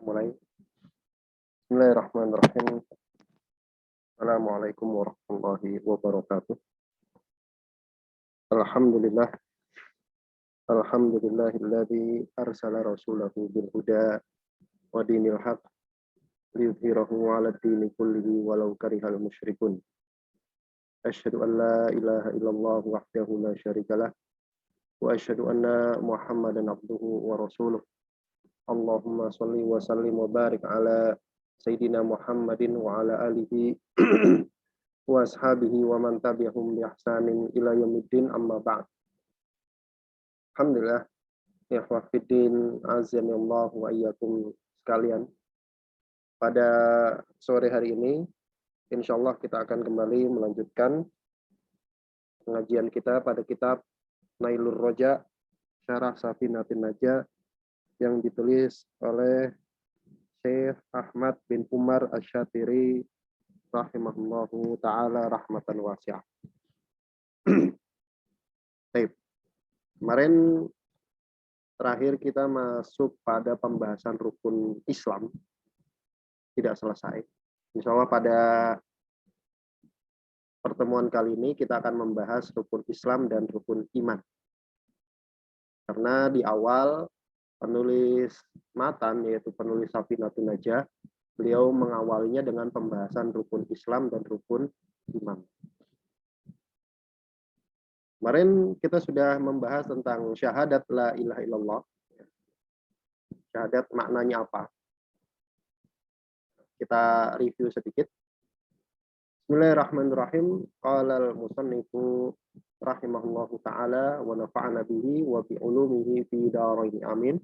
Mulai. Bismillahirrahmanirrahim. Assalamualaikum warahmatullahi wabarakatuh. Alhamdulillah. Alhamdulillahilladzi arsala rasulahu bil huda wa dinil haq liyudhhirahu 'ala ad-dini kullihi walau karihal musyrikun. Asyhadu an la ilaha illallah wahdahu la syarikalah wa asyhadu anna Muhammadan abduhu wa rasuluh. Allahumma shalli wa sallim wa barik ala Sayyidina Muhammadin wa ala alihi wa ashabihi wa man tabi'ahum bi ihsanin ila yaumiddin, amma ba'd. Alhamdulillah, ikhwah fiddin, azanillah wa iyyakum sekalian. Pada sore hari ini, insyaallah kita akan kembali melanjutkan pengajian kita pada kitab Nailur Roja, Syarah Safinatin Najah, yang ditulis oleh Syekh Ahmad bin Umar Asy-Syatiri rahimahullahu ta'ala rahmatan wasi'ah. Baik. Kemarin terakhir kita masuk pada pembahasan rukun Islam. Tidak selesai. Insya Allah pada pertemuan kali ini kita akan membahas rukun Islam dan rukun iman. Karena di awal penulis matan, yaitu penulis Safinatul Najah, beliau mengawalinya dengan pembahasan rukun Islam dan rukun iman. Kemarin kita sudah membahas tentang syahadat la ilaha illallah. Syahadat maknanya apa? Kita review sedikit. Bismillahirrahmanirrahim. Qala al-musannifu rahimahullahu ta'ala wa nafa'ana bihi wa bi ulumihi fi darain amin.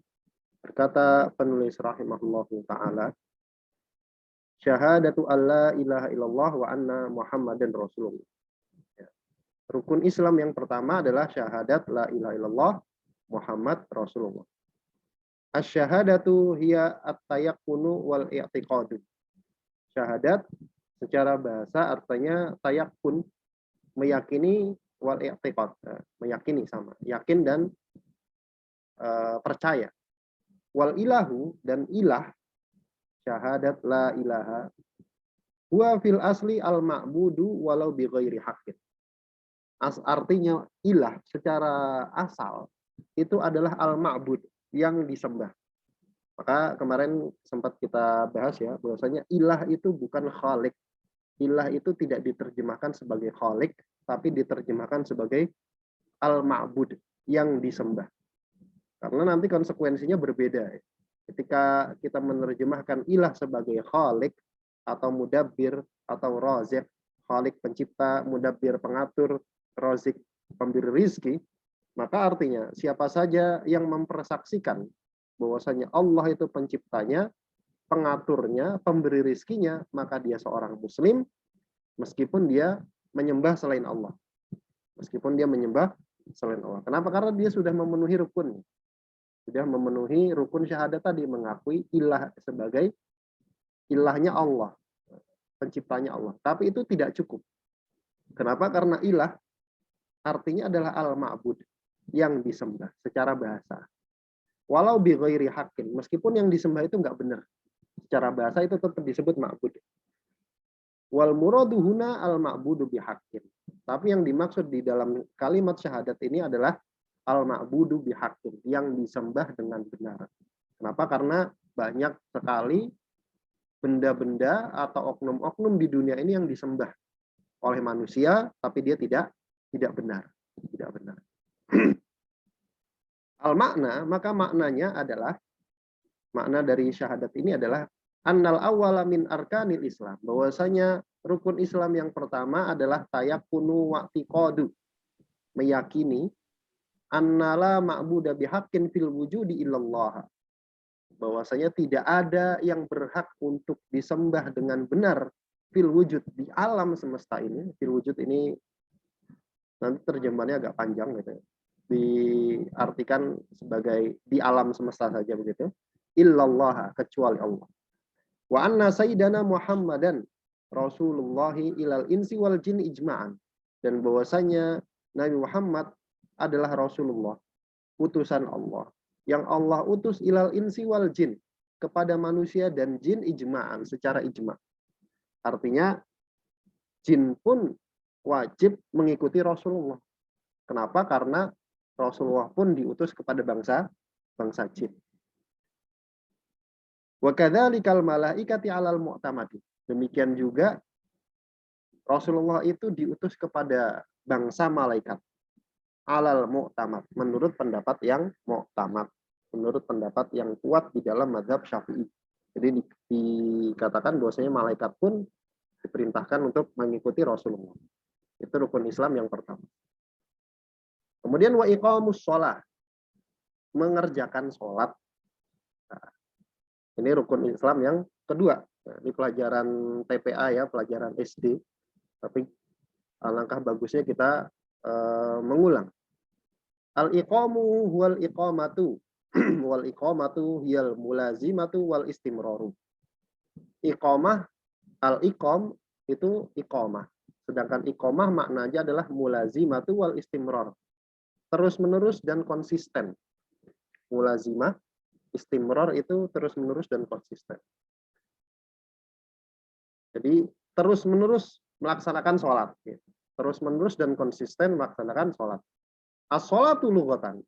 Berkata penulis rahimahullahu ta'ala, syahadatu alla ilaha illallah wa anna Muhammadan Rasulullah. Rukun Islam yang pertama adalah syahadat la ilaha illallah Muhammad Rasulullah. Asy-syahadatu hiya at-tayaqqunu wal i'tiqadu. Syahadat secara bahasa artinya tayakkun, meyakini, wal i'tiqad, meyakini sama, yakin dan percaya. Wal ilahu, dan ilah, syahadat la ilaha, huwa fil asli al ma'budu walau bi ghairi haqqin. Artinya ilah secara asal itu adalah al ma'bud, yang disembah. Maka kemarin sempat kita bahas ya, bahwasanya ilah itu bukan khalik. Ilah itu tidak diterjemahkan sebagai khalik, tapi diterjemahkan sebagai al ma'bud, yang disembah. Karena nanti konsekuensinya berbeda. Ketika kita menerjemahkan ilah sebagai khalik atau mudabbir atau razik, khalik pencipta, mudabbir pengatur, razik pemberi rizki, maka artinya siapa saja yang mempersaksikan bahwasanya Allah itu penciptanya, pengaturnya, pemberi rizkinya, maka dia seorang muslim meskipun dia menyembah selain Allah. Meskipun dia menyembah selain Allah. Kenapa? Karena dia sudah memenuhi rukun. Sudah memenuhi rukun syahadat tadi, mengakui ilah sebagai ilahnya Allah, penciptanya Allah. Tapi itu tidak cukup. Kenapa? Karena ilah artinya adalah al-ma'bud, yang disembah secara bahasa. Walau bi ghairi haqqin, meskipun yang disembah itu enggak benar. Secara bahasa itu tetap disebut ma'bud. Wal muradu huna al-ma'budu bi haqqin. Tapi yang dimaksud di dalam kalimat syahadat ini adalah al-ma'budu bihaqqin, yang disembah dengan benar. Kenapa? Karena banyak sekali benda-benda atau oknum-oknum di dunia ini yang disembah oleh manusia, tapi dia tidak benar. Tidak benar. Al-makna, maka maknanya adalah, makna dari syahadat ini adalah annal awwala min arkanil Islam, bahwasanya rukun Islam yang pertama adalah tayakkunu wa'tiqadu, meyakini annala ma'buda bihaqqin fil wujudi illallah, bahwasanya tidak ada yang berhak untuk disembah dengan benar fil wujud, di alam semesta ini. Fil wujud ini nanti terjemahannya agak panjang gitu, diartikan sebagai di alam semesta saja begitu, illallah, kecuali Allah. Wa anna sayyidana Muhammadan Rasulullahi ilal insi wal jin ijma'an, dan bahwasanya Nabi Muhammad adalah Rasulullah, utusan Allah, yang Allah utus ilal insi wal jin, kepada manusia dan jin ijma'an, secara ijma'. Artinya jin pun wajib mengikuti Rasulullah. Kenapa? Karena Rasulullah pun diutus kepada bangsa jin. Wa kadzalikal malaikati 'alal mu'tamadi. Demikian juga Rasulullah itu diutus kepada bangsa malaikat 'alal mu'tamad, menurut pendapat yang mu'tamad, menurut pendapat yang kuat di dalam mazhab Syafi'i. Jadi dikatakan bahwasanya malaikat pun diperintahkan untuk mengikuti Rasulullah. Itu rukun Islam yang pertama. Kemudian wa iqamus shalah, mengerjakan sholat. Nah, ini rukun Islam yang kedua. Nah, ini pelajaran TPA ya, pelajaran SD. Tapi alangkah bagusnya kita mengulang. Al-iqamu huwal iqamatu wal iqamatu hiyal mulazimatu wal istimraru. Iqamah, al-iqam itu iqamah. Sedangkan iqamah maknanya adalah mulazimatu wal istimrar. Terus-menerus dan konsisten. Mulazimah, istimrar itu terus-menerus dan konsisten. Jadi terus-menerus melaksanakan sholat. Terus-menerus dan konsisten melaksanakan sholat. As-sholatu lughatan.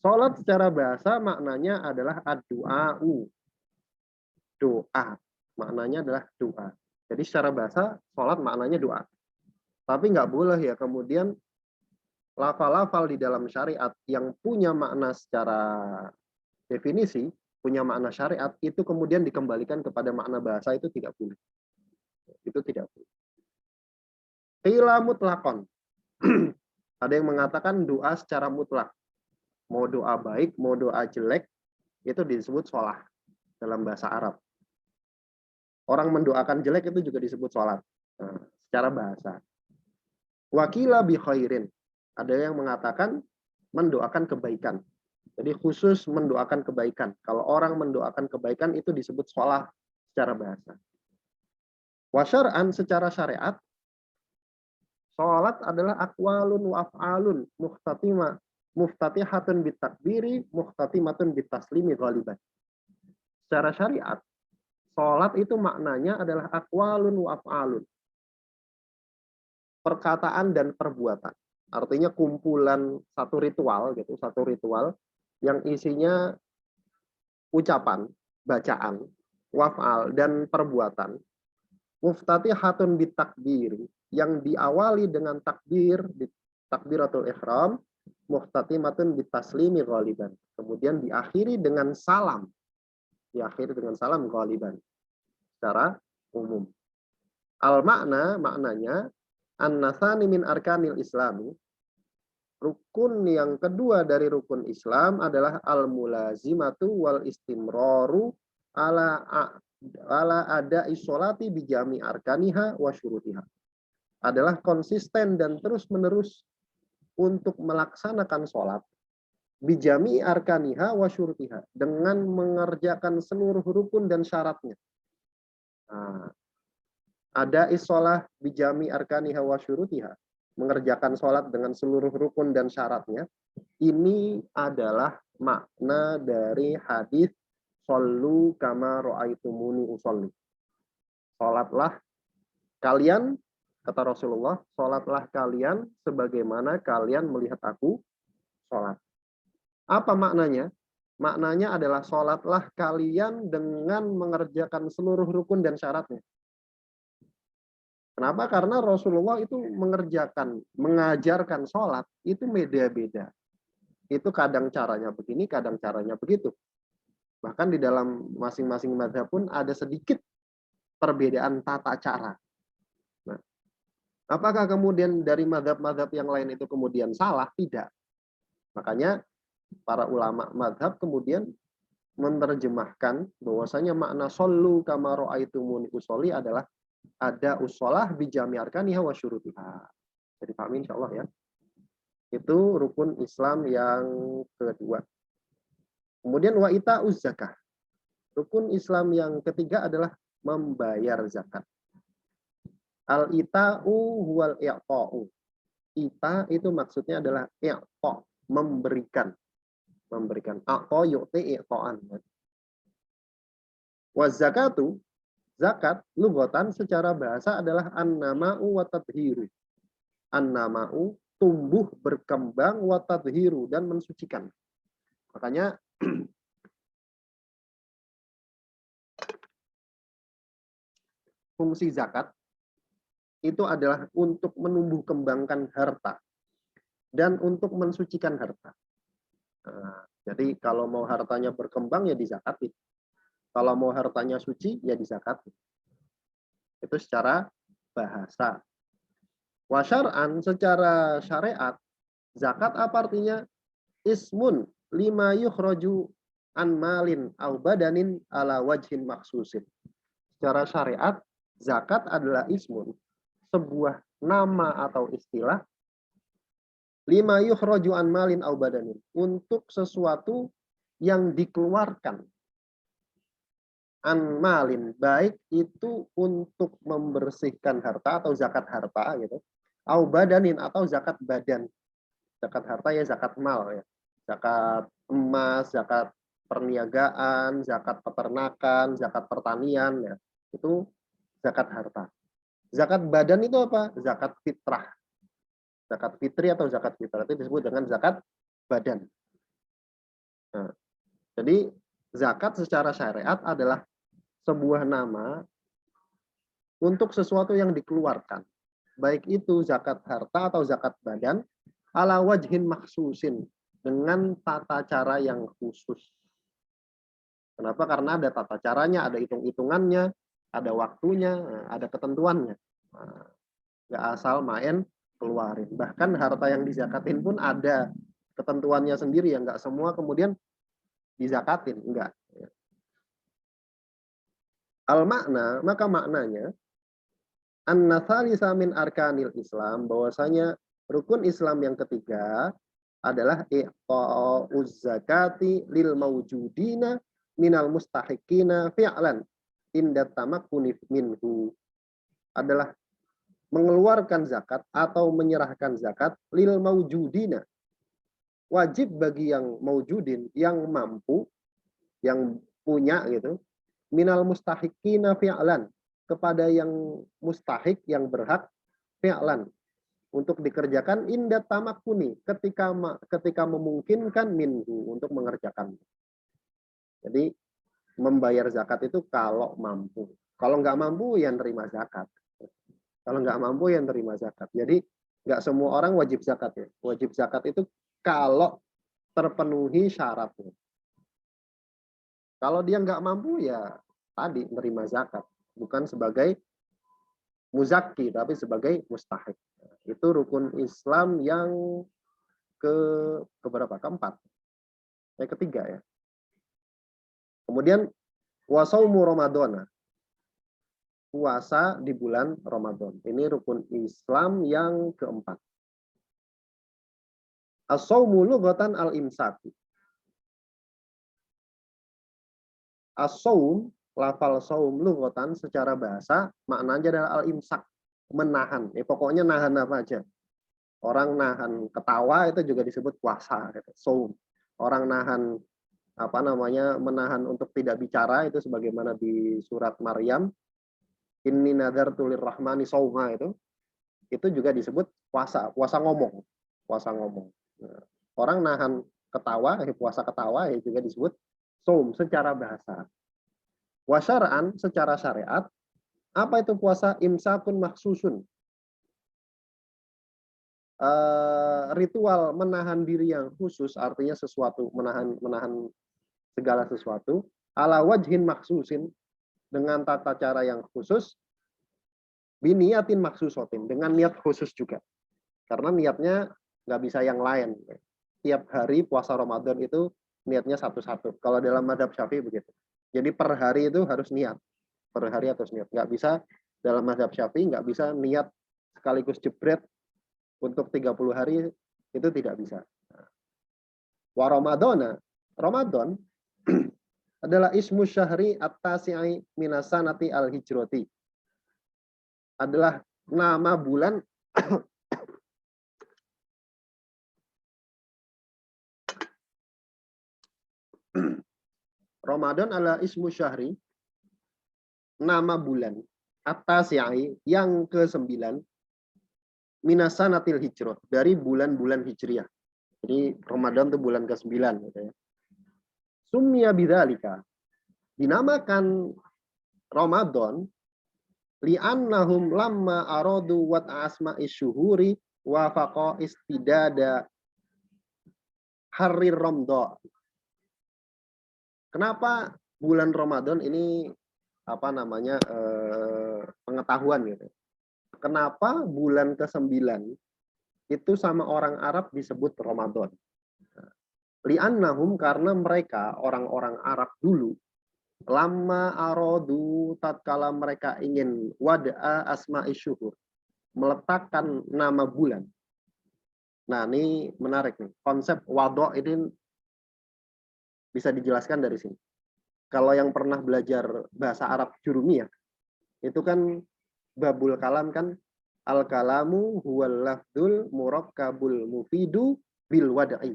Sholat secara bahasa maknanya adalah ad-du'a'u. Doa. Maknanya adalah doa. Jadi secara bahasa sholat maknanya doa. Tapi nggak boleh ya kemudian lafal-lafal di dalam syariat yang punya makna secara definisi, punya makna syariat, itu kemudian dikembalikan kepada makna bahasa, itu tidak boleh. Itu tidak boleh. Qila mutlaqan. Ada yang mengatakan doa secara mutlak. Mau doa baik, mau doa jelek, itu disebut sholat dalam bahasa Arab. Orang mendoakan jelek itu juga disebut sholat. Nah, secara bahasa. Wakila bi khairin. Ada yang mengatakan mendoakan kebaikan. Jadi khusus mendoakan kebaikan. Kalau orang mendoakan kebaikan itu disebut sholat secara bahasa. Wasyar'an secara syariat, sholat adalah aqwalun wa af'alun muftatihatun bitakbiri muftatimatun bitaslimi ghaliban. Secara syariat, sholat itu maknanya adalah aqwalun wa af'alun. Perkataan dan perbuatan. Artinya kumpulan satu ritual gitu, satu ritual yang isinya ucapan, bacaan, waf'al dan perbuatan. Muftatihatun bitakbiri, yang diawali dengan takbir, takbiratul ihram, muftatimatun bitaslimi ghaliban. Kemudian diakhiri dengan salam. Diakhiri dengan salam ghaliban. Secara umum. Al-makna, maknanya an-nasani min arkanil islami. Rukun yang kedua dari rukun Islam adalah al-mulazimatu wal istimraru ala ada isolati bijami arkaniha wa syurutiha. Adalah konsisten dan terus-menerus untuk melaksanakan sholat bijami arkaniha wa syurutiha, dengan mengerjakan seluruh rukun dan syaratnya. Nah, ada isolah bijami arkaniha wa syurutiha, mengerjakan sholat dengan seluruh rukun dan syaratnya. Ini adalah makna dari hadis shollu kama ra'aitumuni usolli. Sholatlah kalian, kata Rasulullah, sholatlah kalian sebagaimana kalian melihat aku sholat. Apa maknanya? Maknanya adalah sholatlah kalian dengan mengerjakan seluruh rukun dan syaratnya. Kenapa? Karena Rasulullah itu mengajarkan sholat itu beda-beda. Itu kadang caranya begini, kadang caranya begitu. Bahkan di dalam masing-masing mazhab pun ada sedikit perbedaan tata cara. Nah, apakah kemudian dari mazhab-mazhab yang lain itu kemudian salah? Tidak. Makanya para ulama mazhab kemudian menerjemahkan bahwasanya makna shollu kama ra'aitumuni usolli adalah ada usolah bijami arkaniha wa syurutiha. Jadi paham insyaallah ya. Itu rukun Islam yang kedua. Kemudian wa ita'uz zakah. Rukun Islam yang ketiga adalah membayar zakat. Al-ita'u huwal i'ta'u. Ita itu maksudnya adalah i'ta', memberikan. Memberikan. A'ta yu'ti i'ta'an. Wa zakatu, zakat lugotan secara bahasa adalah an-nama'u wa tadhiru. An-nama'u tumbuh, berkembang, wa tadhiru dan mensucikan. Makanya fungsi zakat itu adalah untuk menumbuh kembangkan harta dan untuk mensucikan harta. Nah, jadi kalau mau hartanya berkembang ya dizakatin. Kalau mau hartanya suci ya dizakatin. Itu secara bahasa. Wa syar'an, secara syariat, zakat apa artinya? Ismun lima yukhraju an malin au badanin ala wajhin maksusin. Secara syariat, zakat adalah ismun, sebuah nama atau istilah lima yukhraju an malin au badanin, untuk sesuatu yang dikeluarkan an malin, baik itu untuk membersihkan harta atau zakat harta gitu, au badanin atau zakat badan. Zakat harta ya zakat mal ya. Zakat emas, zakat perniagaan, zakat peternakan, zakat pertanian ya. Itu zakat harta. Zakat badan itu apa? Zakat fitrah. Zakat fitri atau zakat fitrah itu disebut dengan zakat badan. Nah, jadi zakat secara syariat adalah sebuah nama untuk sesuatu yang dikeluarkan. Baik itu zakat harta atau zakat badan, ala wajhin maksusin, dengan tata cara yang khusus. Kenapa? Karena ada tata caranya, ada hitung-hitungannya, ada waktunya, ada ketentuannya. Nggak asal main keluarin. Bahkan harta yang dizakatin pun ada ketentuannya sendiri, yang nggak semua kemudian dizakatin, enggak. Al makna, maka maknanya an-natsalisa min arkanil Islam, bahwasanya rukun Islam yang ketiga adalah i'ta'uz zakati lil mawjudina minal mustahiqina fi'lan inda tamakkuni minhu, adalah mengeluarkan zakat atau menyerahkan zakat lil mawjudina, wajib bagi yang maujudin, yang mampu, yang punya gitu, minal mustahiqina fi'lan, kepada yang mustahik, yang berhak, fi'lan, untuk dikerjakan inda tamakkuni, ketika memungkinkan minhu, untuk mengerjakan. Jadi membayar zakat itu kalau mampu. Kalau nggak mampu ya nerima zakat. Kalau nggak mampu ya nerima zakat. Jadi nggak semua orang wajib zakat ya. Wajib zakat itu kalau terpenuhi syaratnya. Kalau dia nggak mampu ya tadi nerima zakat, bukan sebagai muzaki tapi sebagai mustahik. Itu rukun Islam yang keberapa? Keempat. Yang ketiga ya. Kemudian wasaumu Ramadan, puasa di bulan Ramadan. Ini rukun Islam yang keempat. As-saumu lughatan al-imsak. As-saum, lafal saum lughatan secara bahasa maknanya adalah al-imsak, menahan. Pokoknya nahan apa aja. Orang nahan ketawa itu juga disebut puasa, saum. Orang nahan menahan untuk tidak bicara itu sebagaimana di surat Maryam, inni nadartu lirrahmani sauma, itu juga disebut puasa, puasa ngomong. Nah, orang nahan ketawa, puasa ketawa juga disebut saum secara bahasa. Wasyara'an, secara syariat, apa itu puasa? Imsakun maksusun, ritual menahan diri yang khusus, artinya sesuatu, menahan segala sesuatu, ala wajhin maksusin, dengan tata cara yang khusus, biniatin maksusotin, dengan niat khusus juga. Karena niatnya nggak bisa yang lain. Tiap hari puasa Ramadan itu niatnya satu-satu. Kalau dalam mazhab Syafi'i begitu. Jadi per hari itu harus niat. Per hari harus niat. Nggak bisa dalam mazhab Syafi'i, nggak bisa niat sekaligus jebret untuk 30 hari, itu tidak bisa. Wa Ramadana, Ramadan adalah ismu syahri at-tasi'i minasanati al-hijrati. Adalah nama bulan Ramadan adalah ismu syahri, nama bulan atas yang ke-9 minasanatil hijrah, dari bulan-bulan hijriah. Jadi Ramadan itu bulan ke-9 gitu ya. Summiya bidzalika, dinamakan Ramadan li'annahum lamma aradu wat asma'i syuhuri wa faqa istidada hari Ramadan. Kenapa bulan Ramadan ini apa namanya pengetahuan gitu. Kenapa bulan ke-9 itu sama orang Arab disebut Ramadan? Li'annahum, karena mereka orang-orang Arab dulu lama arodu, tatkala mereka ingin wada'a asma'i syuhur, meletakkan nama bulan. Nah, ini menarik nih. Konsep wado' ini bisa dijelaskan dari sini. Kalau yang pernah belajar bahasa Arab Jurumiyah, itu kan babul kalam kan, al kalamu huwal lafdul murakkabul mufidu bil wada'i.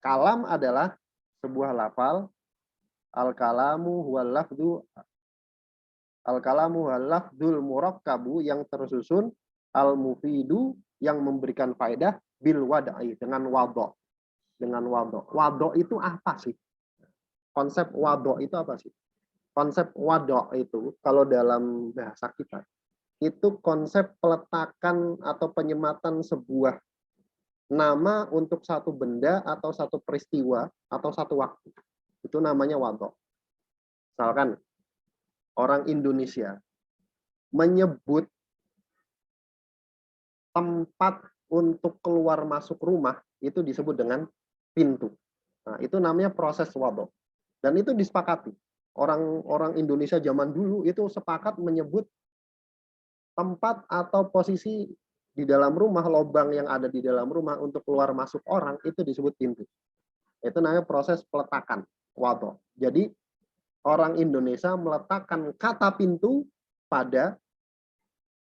Kalam adalah sebuah lafal, al kalamu huwal lafdul murakkabu, yang tersusun, al mufidu, yang memberikan faedah, bil wada'i, dengan wado. Dengan wado. Wado itu apa sih? Konsep wado itu apa sih? Konsep wado itu kalau dalam bahasa kita itu konsep peletakan atau penyematan sebuah nama untuk satu benda atau satu peristiwa atau satu waktu. Itu namanya wado. Misalkan orang Indonesia menyebut tempat untuk keluar masuk rumah itu disebut dengan pintu. Nah, itu namanya proses wado. Dan itu disepakati. Orang-orang Indonesia zaman dulu itu sepakat menyebut tempat atau posisi di dalam rumah, lubang yang ada di dalam rumah untuk keluar masuk orang itu disebut pintu. Itu namanya proses peletakan wado. Jadi orang Indonesia meletakkan kata pintu pada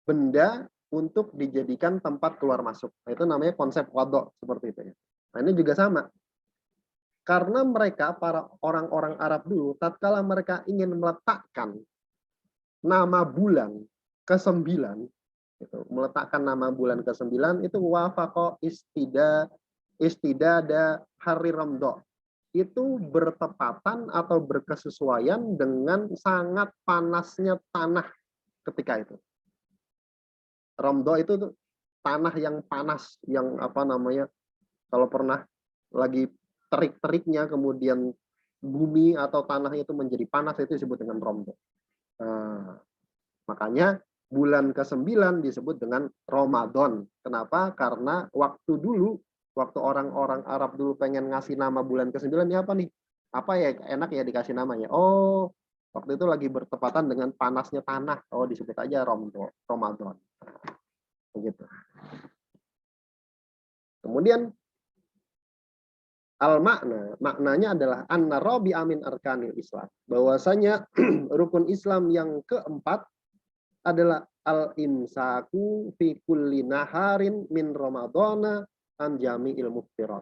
benda untuk dijadikan tempat keluar masuk. Nah, itu namanya konsep wado, seperti itu ya. Nah, ini juga sama. Karena mereka, para orang-orang Arab dulu, tatkala mereka ingin meletakkan nama bulan ke-9, gitu, meletakkan nama bulan ke-9 itu wafaqo istidada hari Ramadan. Itu bertepatan atau berkesesuaian dengan sangat panasnya tanah ketika itu. Ramadan itu tanah yang panas, yang apa namanya, kalau pernah lagi terik-teriknya, kemudian bumi atau tanahnya itu menjadi panas, itu disebut dengan Ramadan. Nah, makanya bulan ke-9 disebut dengan Ramadan. Kenapa? Karena waktu dulu, waktu orang-orang Arab dulu pengen ngasih nama bulan ke-9, ini apa nih? Apa ya enak ya dikasih namanya? Oh, waktu itu lagi bertepatan dengan panasnya tanah. Oh, disebut aja Ramadan. Begitu. Kemudian maknanya adalah anna rabi amin arkanil Islam. Bahwasanya rukun Islam yang keempat adalah al-imsaku fi kulli naharin min Ramadana an jami'il muftirat.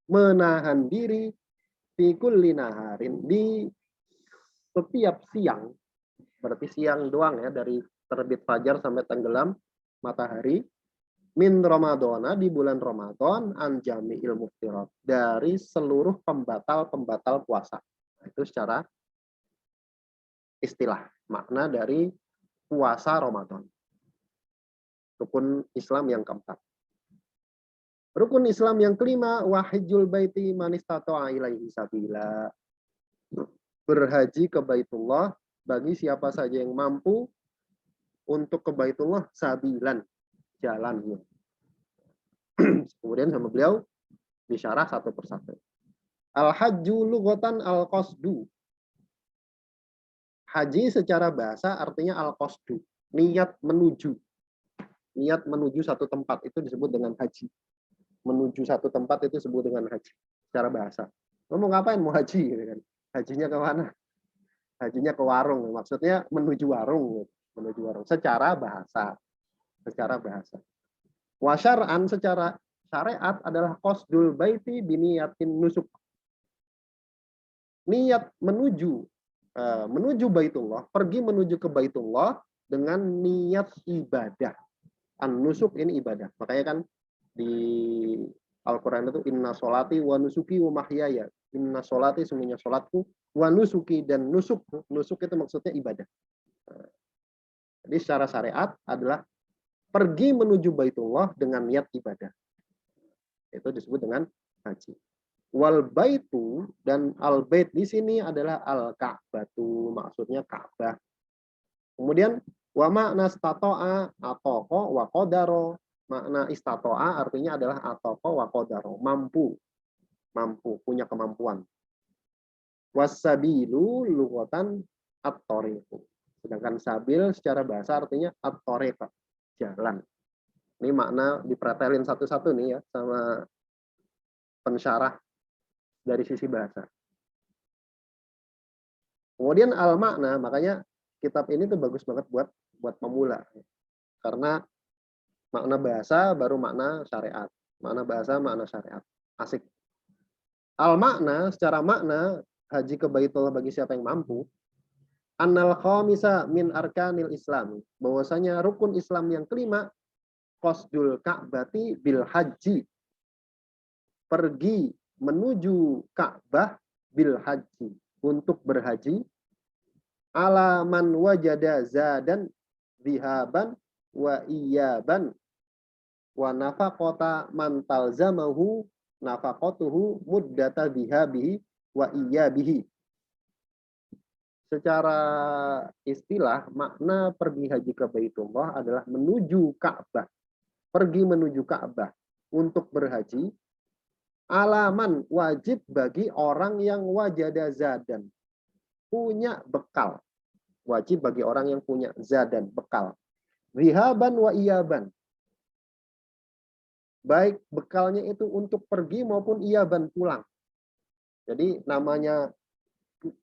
Menahan diri fi kulli naharin, di setiap siang, berarti siang doang ya, dari terbit fajar sampai tenggelam matahari, min Ramadana, di bulan Ramadan, an jami'il muftirat, dari seluruh pembatal-pembatal puasa. Itu secara istilah makna dari puasa Ramadan. Rukun Islam yang keempat. Rukun Islam yang kelima, wahijul baiti man istata'a ilaihi sabila. Berhaji ke Baitullah bagi siapa saja yang mampu untuk ke Baitullah, sabilan, jalan. Kemudian sama beliau disyarah satu persatu. Al-hajju lughatan al-qasdu. Haji secara bahasa artinya al-qasdu, niat menuju. Niat menuju satu tempat itu disebut dengan haji. Menuju satu tempat itu disebut dengan haji secara bahasa. Lo mau ngapain? Mau haji gitu kan. Hajinya ke mana? Hajinya ke warung. Maksudnya menuju warung, menuju warung secara bahasa. Secara bahasa. Wa syar'an, secara syariat adalah qasdul baiti biniyatin nusuk. Niat menuju menuju Baitullah, pergi menuju ke Baitullah dengan niat ibadah. An-nusuk ini ibadah. Makanya kan di Al-Quran itu inna sholati wa nusuki wa mahyaya. Inna sholati semuanya sholatku, wa nusuki dan nusuk. Nusuk itu maksudnya ibadah. Jadi secara syariat adalah pergi menuju Baitullah dengan niat ibadah. Itu disebut dengan haji. Wal baitu dan al bait di sini adalah al ka'batu, maksudnya Ka'bah. Kemudian wa makna istata'a atoko wa qadaro. Makna istata'a artinya adalah atoko wa qadaro, mampu, punya kemampuan. Wasabilu lughatan at-thariqu. Sedangkan sabil secara bahasa artinya at-thariq, jalan. Ini makna dipretelin satu-satu nih ya sama pensyarah dari sisi bahasa. Kemudian al makna, makanya kitab ini tuh bagus banget buat pemula. Karena makna bahasa baru makna syariat. Makna bahasa, makna syariat. Asik. Al makna, secara makna haji ke Baitullah bagi siapa yang mampu. Annal khamisa min arkanil Islam. Bahwasanya rukun Islam yang kelima, qasdul Ka'bati bil haji. Pergi menuju Ka'bah bil haji, untuk berhaji. Ala man wajada zadan dhihaban wa iyaban wa nafaqata man talzamahu nafaqatuhu muddata dhihabihi wa iyabihi. Secara istilah, makna pergi haji ke Baitullah adalah menuju Ka'bah. Pergi menuju Ka'bah untuk berhaji. Alaman, wajib bagi orang yang wajada zadan, punya bekal. Wajib bagi orang yang punya zadan, bekal. Rihaban wa iyaban. Baik bekalnya itu untuk pergi maupun iyaban, pulang. Jadi namanya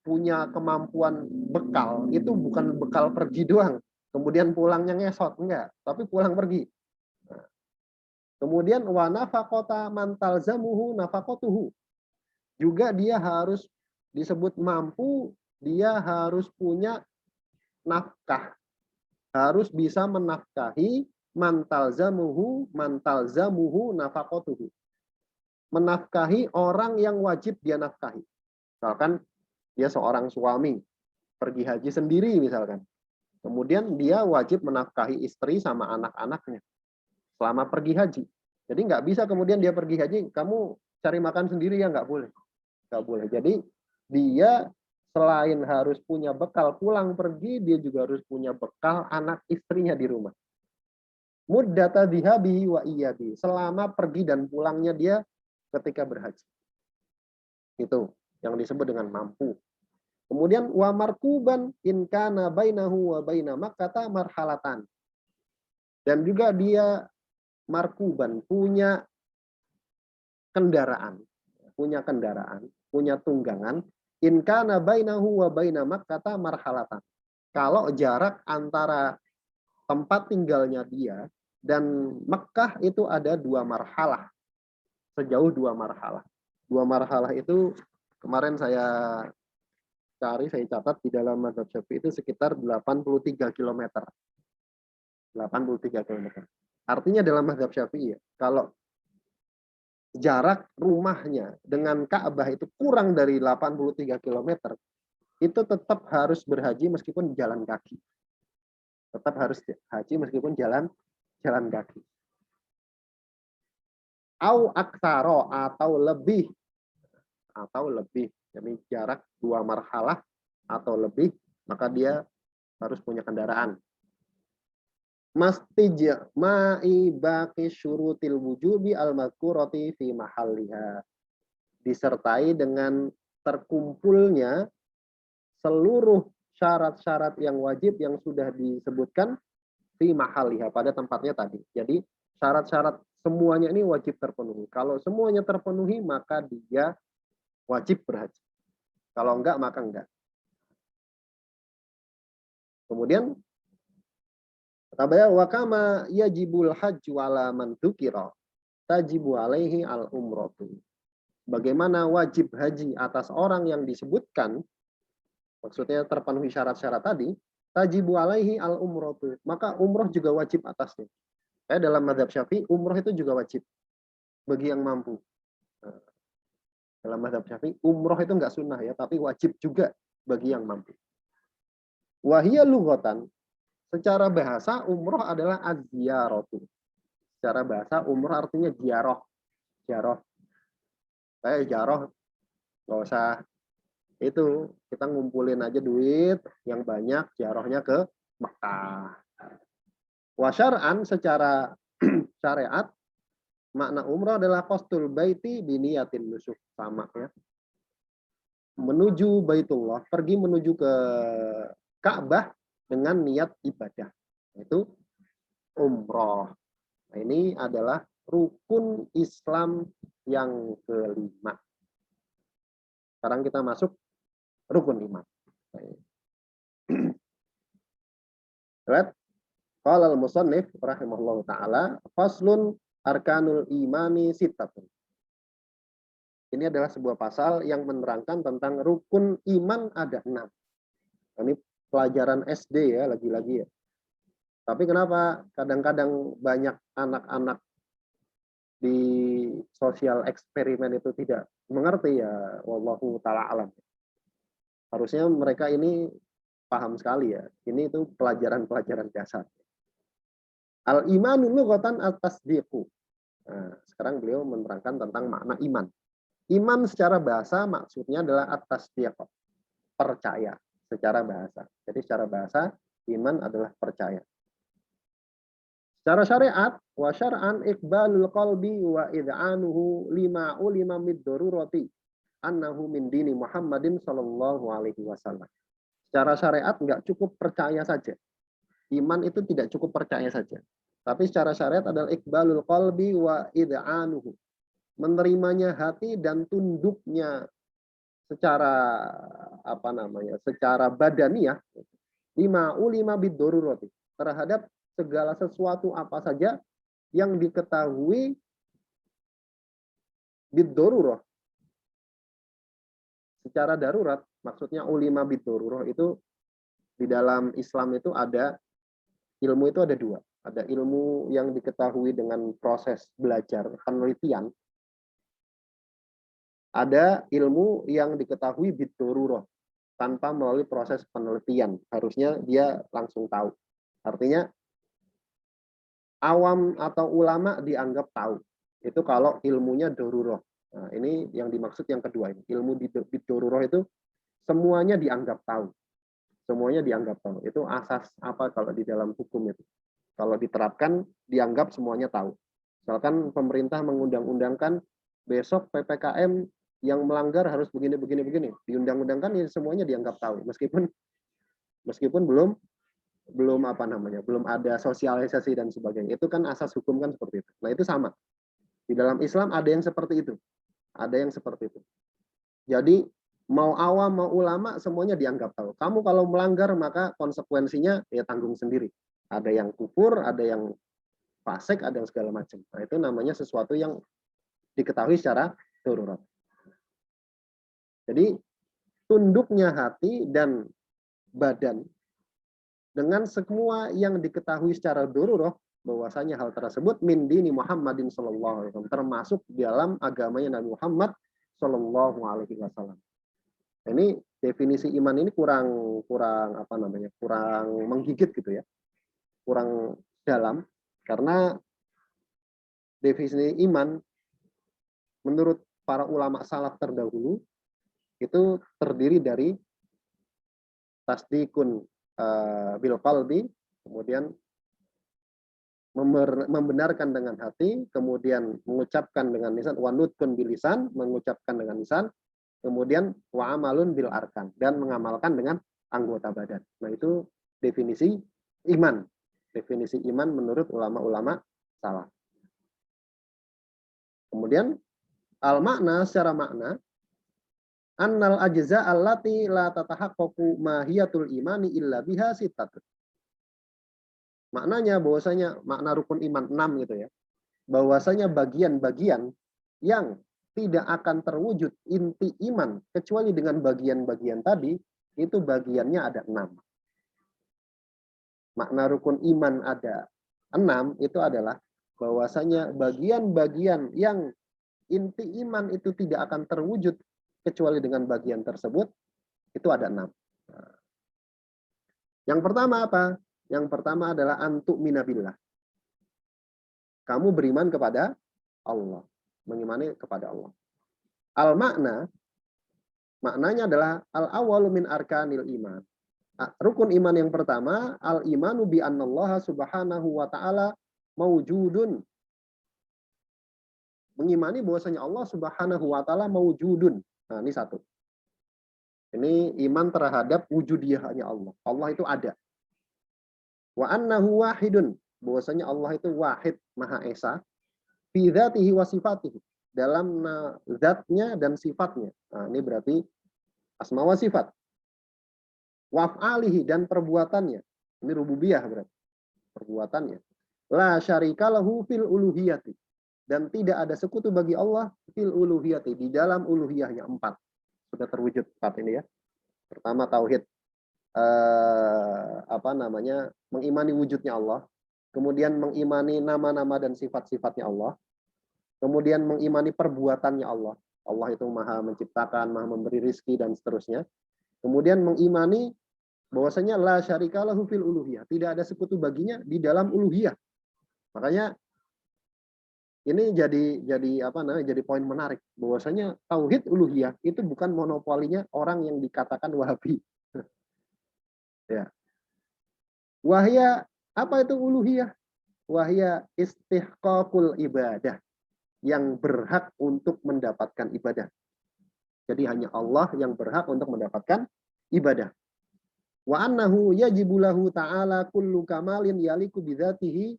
punya kemampuan bekal, itu bukan bekal pergi doang. Kemudian pulangnya ngesot, enggak. Tapi pulang pergi. Kemudian wa nafaqata man talzamuhu nafaqatuhu. Juga dia harus disebut mampu, dia harus punya nafkah. Harus bisa menafkahi man talzamuhu nafaqatuhu. Menafkahi orang yang wajib dia nafkahi. Misalkan dia seorang suami, pergi haji sendiri misalkan. Kemudian dia wajib menafkahi istri sama anak-anaknya selama pergi haji. Jadi nggak bisa kemudian dia pergi haji, kamu cari makan sendiri ya, nggak boleh. Nggak boleh. Jadi dia selain harus punya bekal pulang pergi, dia juga harus punya bekal anak istrinya di rumah. Muddata dhihabi wa iyabi. Selama pergi dan pulangnya dia ketika berhaji. Itu yang disebut dengan mampu. Kemudian wa markuban in kana bainahu wa baina Makkah marhalatan. Dan juga dia markuban, punya kendaraan, punya tunggangan. In kana bainahu wa baina Makkah marhalatan. Kalau jarak antara tempat tinggalnya dia dan Mekah itu ada 2 marhalah. Sejauh 2 marhalah. 2 marhalah itu kemarin saya catat di dalam mazhab Syafi'i itu sekitar 83 km. 83 km. Artinya dalam mazhab Syafi'i, kalau jarak rumahnya dengan Ka'bah itu kurang dari 83 km, itu tetap harus berhaji meskipun jalan kaki. Tetap harus haji meskipun jalan kaki. Au aksaro atau lebih. Jadi jarak 2 marhalah atau lebih, maka dia harus punya kendaraan. Mastija ma'i baqi syurutil wujubi al-mazkurati fi mahalliha. Disertai dengan terkumpulnya seluruh syarat-syarat yang wajib yang sudah disebutkan fi mahalliha, pada tempatnya tadi. Jadi syarat-syarat semuanya ini wajib terpenuhi. Kalau semuanya terpenuhi, maka dia wajib berhaji. Kalau enggak, maka enggak. Kemudian tabaya wa kama yajibul hajju ala man dzukira tajibu alaihi al umratu. Bagaimana wajib haji atas orang yang disebutkan, maksudnya terpenuhi syarat-syarat tadi, tajibu alaihi al umroh, maka umroh juga wajib atasnya. Kayak dalam mazhab Syafi'i, umroh itu juga wajib bagi yang mampu. Nah, dalam mazhab Syafi'i, umroh itu enggak sunnah ya, tapi wajib juga bagi yang mampu. Wahia lughatan, secara bahasa umroh adalah az-ziyaratu. Secara bahasa umroh artinya ziarah. Ziarah. Kayak ziarah nggak usah itu, kita ngumpulin aja duit yang banyak, ziarahnya ke Mekah. Wasyar'an, secara syariat, makna umroh adalah qasdul baiti biniyatin nusuk, sama ya. Menuju Baitullah, pergi menuju ke Ka'bah dengan niat ibadah. Itu umroh. Nah, ini adalah rukun Islam yang kelima. Sekarang kita masuk rukun iman. Right? Qala al-musannif rahimahullahu taala, faslun arkanul imani sittatun. Ini adalah sebuah pasal yang menerangkan tentang rukun iman ada 6. Ini pelajaran SD ya, lagi-lagi ya. Tapi kenapa kadang-kadang banyak anak-anak di sosial eksperimen itu tidak mengerti ya, wallahu ta'ala alam. Harusnya mereka ini paham sekali ya. Ini itu pelajaran-pelajaran dasar. Al-imanu lughatan at-tasdiqu. Nah, sekarang beliau menerangkan tentang makna iman. Iman secara bahasa maksudnya adalah at-tasdiq, percaya secara bahasa. Jadi secara bahasa iman adalah percaya. Secara syariat, wa syar'an iqbalul qalbi wa id'anuhu lima ulima mid-darurati annahu min dini Muhammadin sallallahu alaihi wasallam. Secara syariat nggak cukup percaya saja. Iman itu tidak cukup percaya saja. Tapi secara syariat adalah iqbalul qalbi wa id'anuhu. Menerimanya hati dan tunduknya secara secara badaniah, lima ulima bid-darurati, terhadap segala sesuatu apa saja yang diketahui bid-darurah, secara darurat. Maksudnya ulima bid-darurah itu di dalam Islam itu ada ilmu, itu ada 2. Ada ilmu yang diketahui dengan proses belajar penelitian. Ada ilmu yang diketahui bid-darurah, tanpa melalui proses penelitian. Harusnya dia langsung tahu. Artinya awam atau ulama dianggap tahu. Itu kalau ilmunya darurah. Nah, ini yang dimaksud yang kedua ini. Ilmu bid-darurah itu semuanya dianggap tahu. Semuanya dianggap tahu. Itu asas apa kalau di dalam hukum itu. Kalau diterapkan dianggap semuanya tahu. Misalkan pemerintah mengundang-undangkan besok PPKM yang melanggar harus begini. Diundang-undangkan ya semuanya dianggap tahu. Meskipun belum belum ada sosialisasi dan sebagainya. Itu kan asas hukum kan seperti itu. Nah, itu sama. Di dalam Islam ada yang seperti itu. Ada yang seperti itu. Jadi mau awam mau ulama semuanya dianggap tahu. Kamu kalau melanggar maka konsekuensinya ya tanggung sendiri. Ada yang kufur, ada yang fasik, ada yang segala macam. Nah, itu namanya sesuatu yang diketahui secara darurat. Jadi tunduknya hati dan badan dengan semua yang diketahui secara darurat, bahwasanya hal tersebut min dini Muhammadin sallallahu alaihi wasallam, termasuk dalam agamanya Nabi Muhammad sallallahu alaihi wasallam. Ini definisi iman ini kurang menggigit gitu ya. Kurang dalam, karena definisi iman menurut para ulama salaf terdahulu itu terdiri dari tasdikun bil qalbi, kemudian membenarkan dengan hati, kemudian mengucapkan dengan lisan, wa nutqun bil lisan, mengucapkan dengan lisan, kemudian wa amalun bil arkan, dan mengamalkan dengan anggota badan. Nah, itu definisi iman. Definisi iman menurut ulama-ulama salaf. Kemudian al-makna, secara makna, annal ajza allati la tatahaqqaqu mahiyatul imani illa biha sittatun. Maknanya bahwasanya makna rukun iman 6 gitu ya. Bahwasanya bagian-bagian yang tidak akan terwujud inti iman kecuali dengan bagian-bagian tadi itu bagiannya ada 6. Makna rukun iman ada 6 itu adalah bahwasanya bagian-bagian yang inti iman itu tidak akan terwujud kecuali dengan bagian tersebut, itu ada 6. Yang pertama apa? Yang pertama adalah antuk minabillah. Kamu beriman kepada Allah. Mengimani kepada Allah. Maknanya adalah al-awwalu min arkanil iman. Rukun iman yang pertama, al-imanu bi annallaha subhanahu wa ta'ala mawjudun. Mengimani bahwasanya Allah subhanahu wa ta'ala mawjudun. Nah, ini satu. Ini iman terhadap wujudiyahnya Allah. Allah itu ada. Wa annahu wahidun. Bahwasanya Allah itu wahid, Maha Esa. Fi dzatihi wa sifatihi. Dalam zatnya dan sifatnya. Nah, ini berarti asma wa sifat. Waf'alihi dan perbuatannya. Ini rububiyah berarti. Perbuatannya. La syarika lahu fil uluhiyati. Dan tidak ada sekutu bagi Allah fil uluhiyati. Di dalam uluhiyahnya 4. Sudah terwujud 4 ini ya. Pertama tauhid mengimani wujudnya Allah, kemudian mengimani nama-nama dan sifat-sifatnya Allah, kemudian mengimani perbuatannya Allah. Allah itu Maha menciptakan, Maha memberi rizki dan seterusnya. Kemudian mengimani bahwasanya la syarika lahu fil uluhiyah, tidak ada sekutu baginya di dalam uluhiyah. Makanya ini jadi poin menarik bahwasanya tauhid uluhiyah itu bukan monopolinya orang yang dikatakan Wahabi. Ya. Wahya, apa itu uluhiyah? Wahya istihqaqul ibadah, yang berhak untuk mendapatkan ibadah. Jadi hanya Allah yang berhak untuk mendapatkan ibadah. Wa annahu yajibu lahu ta'ala kullu kamalin yaliku bidzatihi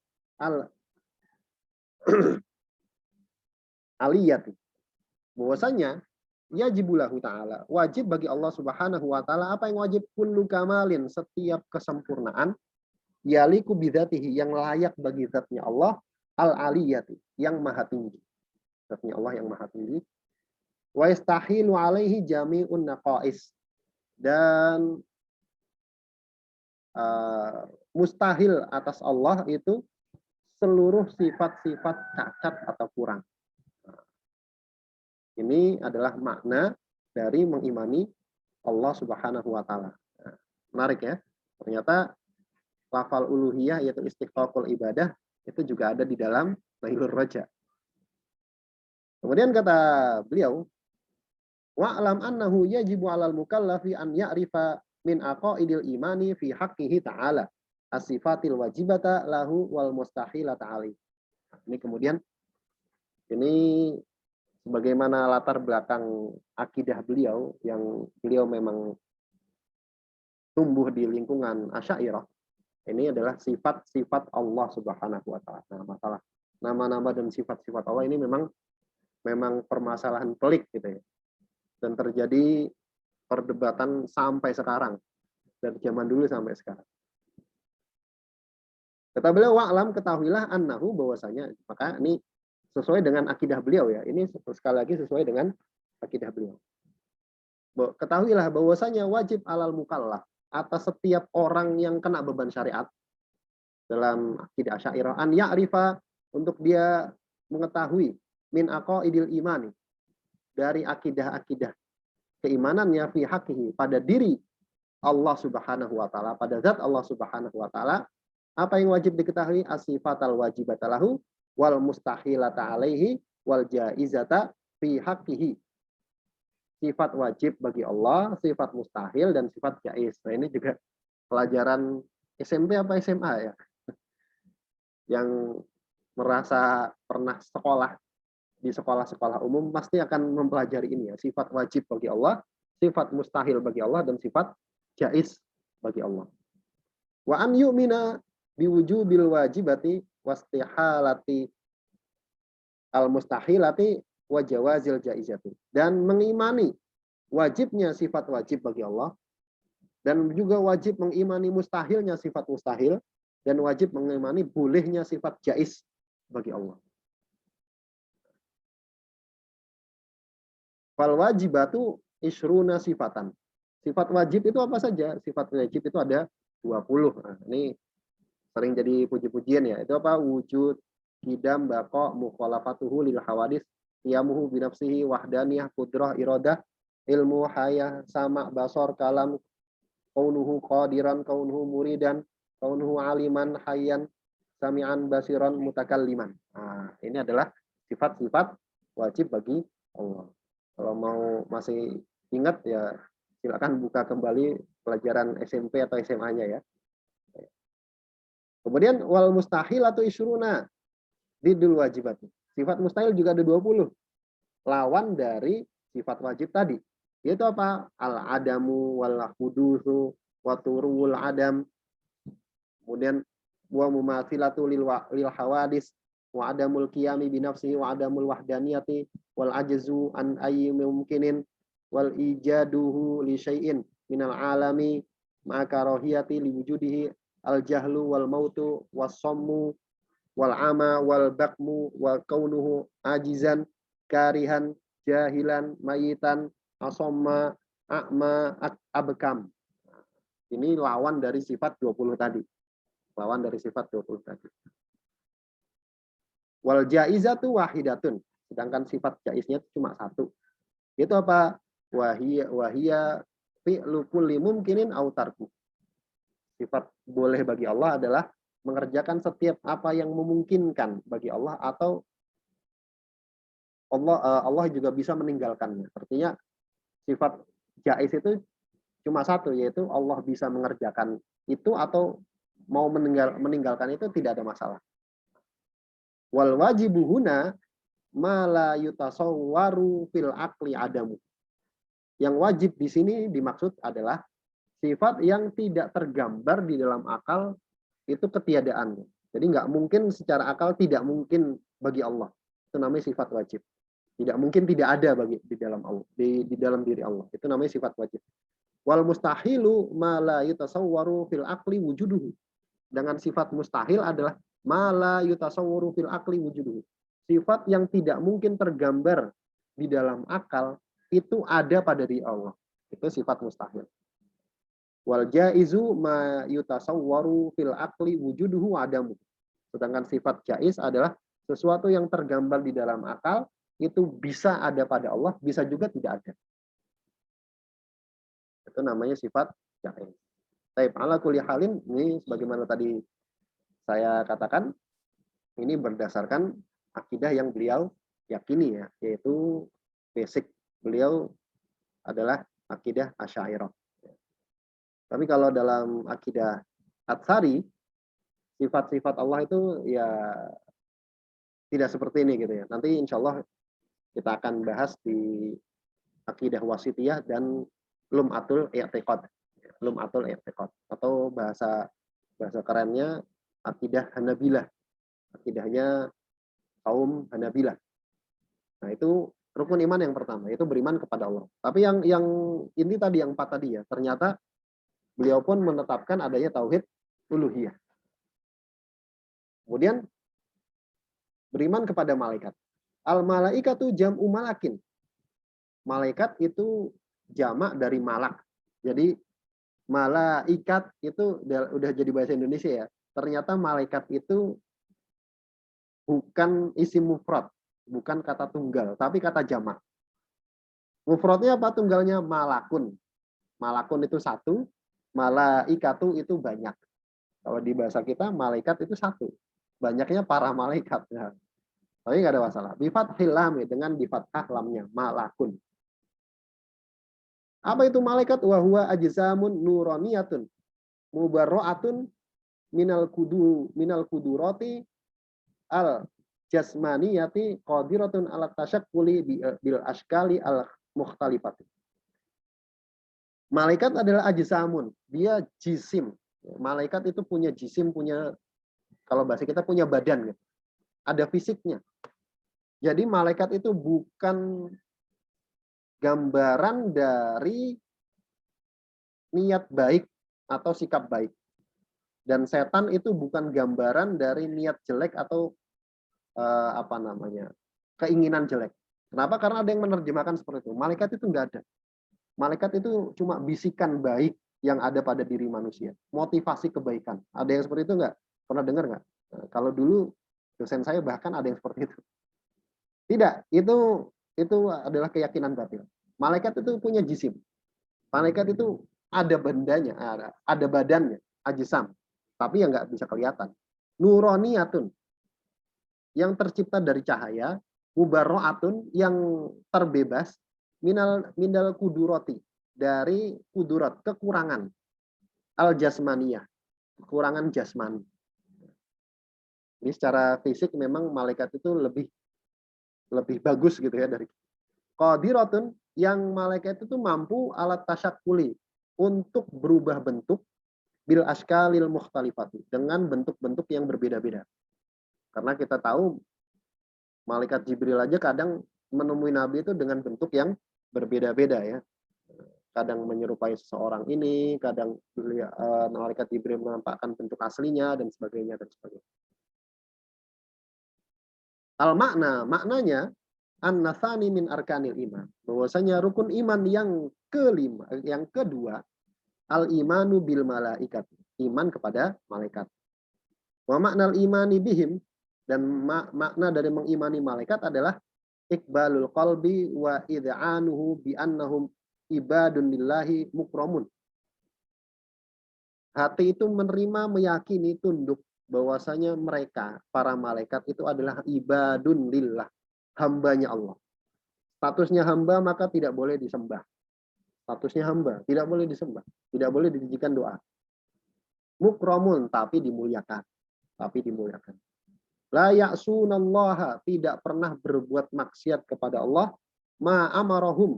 aliyati. Bahwasanya yajibulahu ta'ala, wajib bagi Allah subhanahu wa ta'ala. Apa yang wajib? Kullu kamalin, setiap kesempurnaan, yaliku bidzatihi, yang layak bagi zatnya Allah, al-aliyati, yang maha tinggi. Zatnya Allah yang maha tinggi. Wa yastahilu alaihi jami'un naqais, dan mustahil atas Allah itu seluruh sifat-sifat cacat atau kurang. Ini adalah makna dari mengimani Allah Subhanahu wa taala. Nah, menarik ya. Ternyata lafal uluhiyah yaitu istiqaqul ibadah itu juga ada di dalam Nailur Raja. Kemudian kata beliau, wa'lam annahu yajibu 'alal mukallafi an ya'rifa min aqaidil imani fi haqqihi ta'ala as-sifatil wajibata lahu wal mustahilata 'alaihi. Ini kemudian ini sebagaimana latar belakang akidah beliau, yang beliau memang tumbuh di lingkungan Asy'ariyah. Ini adalah sifat-sifat Allah Subhanahu wa taala. Nah, masalah nama-nama dan sifat-sifat Allah ini memang permasalahan pelik gitu ya. Dan terjadi perdebatan sampai sekarang, dari zaman dulu sampai sekarang. Kata beliau, wa'lam, ketahuilah annahu, bahwasanya, maka ini sesuai dengan akidah beliau ya. Ini sekali lagi sesuai dengan akidah beliau. Ketahuilah bahwasanya wajib alal mukallaf, atas setiap orang yang kena beban syariat dalam akidah Asy'ariyah, an ya'rifa, untuk dia mengetahui min aqaidil imani, dari akidah-akidah keimanannya fi haqqihi, pada diri Allah Subhanahu wa taala, pada zat Allah Subhanahu wa taala. Apa yang wajib diketahui? As-sifatal wajibata lahu wal mustahilata alaihi wal jaizata fi haqqihi. Sifat wajib bagi Allah, sifat mustahil, dan sifat jaiz. Nah, ini juga pelajaran SMP apa SMA ya? Yang merasa pernah sekolah di sekolah-sekolah umum pasti akan mempelajari ini ya, sifat wajib bagi Allah, sifat mustahil bagi Allah, dan sifat jaiz bagi Allah. Wa an yu'mina biwujubil wajibati wastihalati al mustahilati wa jawazil jaizati, dan mengimani wajibnya sifat wajib bagi Allah, dan juga wajib mengimani mustahilnya sifat mustahil, dan wajib mengimani bolehnya sifat jaiz bagi Allah. Fal wajibatu isruna sifatan. Sifat wajib itu apa saja? Sifat wajib itu ada 20. Nah, ini sering jadi puji-pujian ya. Itu apa? Wujud, qidam, baqa, mukhalafatuhu lil hawadis, qiyamuhu binafsihi, wahdaniyah, qudrah, iradah, ilmu, hayah, sama, basar, kalam, kaunuhu qadiran, kaunuhu muridan, kaunuhu aliman, hayyan, sami'an, basiran, mutakalliman. Nah, ini adalah sifat-sifat wajib bagi Allah. Kalau mau masih ingat ya silakan buka kembali pelajaran SMP atau SMA-nya ya. Kemudian wal mustahil atau isruna didul wajibat. Sifat mustahil juga ada 20. Lawan dari sifat wajib tadi. Yaitu apa? Al-adamu wal hudusu wa turul adam. Kemudian wa mumathilatu lil hawadis wa adamul qiyami bi nafsihi wa adamul wahdaniyati wal ajzu an ayyi mumkinin wal ijaduhu li syai'in minal alami ma karahiyati li wujudihi al jahlu wal mautu was sammu wal ama wal bakmu wa kaunuhu ajizan karihan jahilan mayitan asamma a'ma abkam. Ini lawan dari sifat 20 tadi. Lawan dari sifat 20 tadi. Wal jaizatu wahidatun. Sedangkan sifat jaiznya cuma satu. Itu apa? Wahia fi'lu kulli mumkinin au tarku. Sifat boleh bagi Allah adalah mengerjakan setiap apa yang memungkinkan bagi Allah atau Allah juga bisa meninggalkannya. Artinya sifat jaiz itu cuma satu, yaitu Allah bisa mengerjakan itu atau mau meninggalkan itu tidak ada masalah. Wal wajibu huna ma la yutasawwaru fil aqli adamu. Yang wajib di sini dimaksud adalah sifat yang tidak tergambar di dalam akal itu ketiadaannya. Jadi nggak mungkin secara akal, tidak mungkin bagi Allah. Itu namanya sifat wajib. Tidak mungkin tidak ada bagi di dalam Allah, di dalam diri Allah. Itu namanya sifat wajib. Wal mustahilu ma la yutasawwaru fil aqli wujuduhu. Dengan sifat mustahil adalah ma la yutasawwaru fil aqli wujuduhu. Sifat yang tidak mungkin tergambar di dalam akal itu ada pada diri Allah. Itu sifat mustahil. Wal jaizu ma yutasawwaru fil aqli wujuduhu adamu. Sedangkan sifat jaiz adalah sesuatu yang tergambar di dalam akal itu bisa ada pada Allah, bisa juga tidak ada. Itu namanya sifat jaiz. Taib ala kulli halin, ini sebagaimana tadi saya katakan, ini berdasarkan akidah yang beliau yakini ya, yaitu basic beliau adalah akidah Asy'ariyah. Tapi kalau dalam akidah Atsari, sifat-sifat Allah itu ya tidak seperti ini gitu ya. Nanti insya Allah kita akan bahas di akidah wasitiyah dan lum'atul i'tiqad. Lum'atul i'tiqad atau bahasa kerennya akidah Hanabilah. Akidahnya kaum Hanabilah. Nah, itu rukun iman yang pertama, itu beriman kepada Allah. Tapi yang ini tadi yang 4 tadi ya, ternyata beliau pun menetapkan adanya tauhid uluhiyah. Kemudian beriman kepada malaikat. Al malaikatu jam'u malakin. Malaikat itu jamak dari malak. Jadi malaikat itu udah jadi bahasa Indonesia ya. Ternyata malaikat itu bukan isim mufrad, bukan kata tunggal, tapi kata jamak. Mufradnya apa? Tunggalnya malakun. Malakun itu satu, malaikatu itu banyak. Kalau di bahasa kita malaikat itu satu, banyaknya para malaikat. Ya. Tapi nggak ada masalah. Bifat hilam dengan bifathah lamnya malakun. Apa itu malaikat? Wahwa ajzamun nuroniyatun mubarro'atun minal kudurati al jasmaniyati qadiratun ala tasyakkuli bil ashkali al mukhtalifati. Malaikat adalah ajzamun, dia jisim. Malaikat itu punya jisim, punya, kalau bahasa kita punya badan, gitu. Ada fisiknya. Jadi malaikat itu bukan gambaran dari niat baik atau sikap baik. Dan setan itu bukan gambaran dari niat jelek atau keinginan jelek. Kenapa? Karena ada yang menerjemahkan seperti itu. Malaikat itu enggak ada. Malaikat itu cuma bisikan baik yang ada pada diri manusia, motivasi kebaikan. Ada yang seperti itu nggak? Pernah dengar nggak? Kalau dulu dosen saya bahkan ada yang seperti itu. Tidak, itu adalah keyakinan batil. Malaikat itu punya jisim. Malaikat itu ada bendanya, ada badannya, ajisam, tapi yang nggak bisa kelihatan. Nuroniyatun, yang tercipta dari cahaya, mubarro'atun, yang terbebas, minal kuduroti, dari kudurat, kekurangan, al jasmaniyah, kekurangan jasmani. Ini secara fisik memang malaikat itu lebih bagus gitu ya dari qadiratun, yang malaikat itu mampu alat tasyakuli, untuk berubah bentuk bil askalil mukhtalifati, dengan bentuk-bentuk yang berbeda-beda. Karena kita tahu malaikat Jibril aja kadang menemui Nabi itu dengan bentuk yang berbeda-beda ya. Kadang menyerupai seseorang ini, kadang malaikat Jibril menampakkan bentuk aslinya dan sebagainya dan sebagainya. Al makna, maknanya an-nasani min arkanil iman. Bahwasanya rukun iman yang kelima, yang kedua, al-imanu bil malaikat. Iman kepada malaikat. Wa maknal imani bihim, dan makna dari mengimani malaikat adalah iqbalul qalbi wa id'anuhu bi annahum ibadun lillahi mukramun. Hati itu menerima, meyakini, tunduk bahwasanya mereka, para malaikat itu adalah ibadun lillah, hambanya Allah. Statusnya hamba maka tidak boleh disembah. Statusnya hamba, tidak boleh disembah, tidak boleh ditujukan doa. Mukramun, tapi dimuliakan. Tapi dimuliakan. La ya'sunallaha, tidak pernah berbuat maksiat kepada Allah, ma amarahum,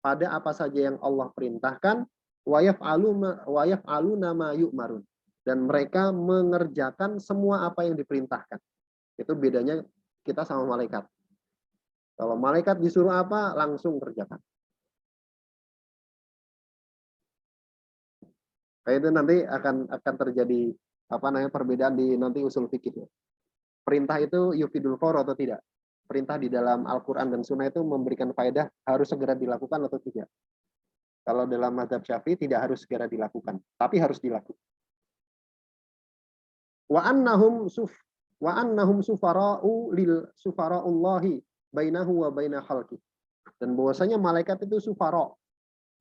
pada apa saja yang Allah perintahkan, wa yaf'aluna ma yu'marun, dan mereka mengerjakan semua apa yang diperintahkan. Itu bedanya kita sama malaikat. Kalau malaikat disuruh apa, langsung kerjakan. Kayak itu nanti akan terjadi perbedaan di nanti usul fikih. Perintah itu yufidul fawr atau tidak? Perintah di dalam Al-Quran dan Sunnah itu memberikan faedah, harus segera dilakukan atau tidak? Kalau dalam mazhab Syafi'i tidak harus segera dilakukan, tapi harus dilakukan. Wa annahum sufara'u lil sufara'ullahi bainahu wa baina khalqi. Dan bahwasanya malaikat itu sufara.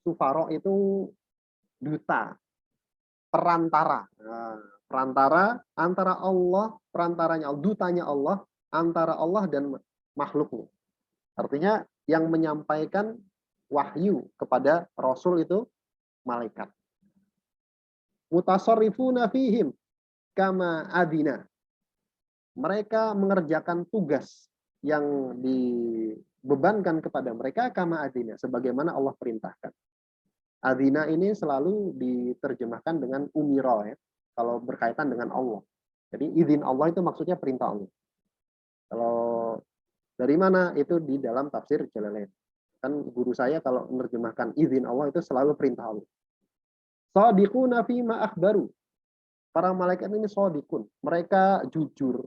Sufara itu duta, perantara. Nah, perantara antara Allah, perantaranya, dutanya Allah, antara Allah dan makhluknya. Artinya yang menyampaikan wahyu kepada Rasul itu malaikat. Mutasarrifuna fihim kama adina. Mereka mengerjakan tugas yang dibebankan kepada mereka kama adina, sebagaimana Allah perintahkan. Adina ini selalu diterjemahkan dengan umiro ya, kalau berkaitan dengan Allah. Jadi izin Allah itu maksudnya perintah Allah. Kalau dari mana? Itu di dalam tafsir Jalalain. Kan guru saya kalau menerjemahkan izin Allah itu selalu perintah Allah. Shadiquna fima akhbaru. Para malaikat ini shadiqun. Mereka jujur.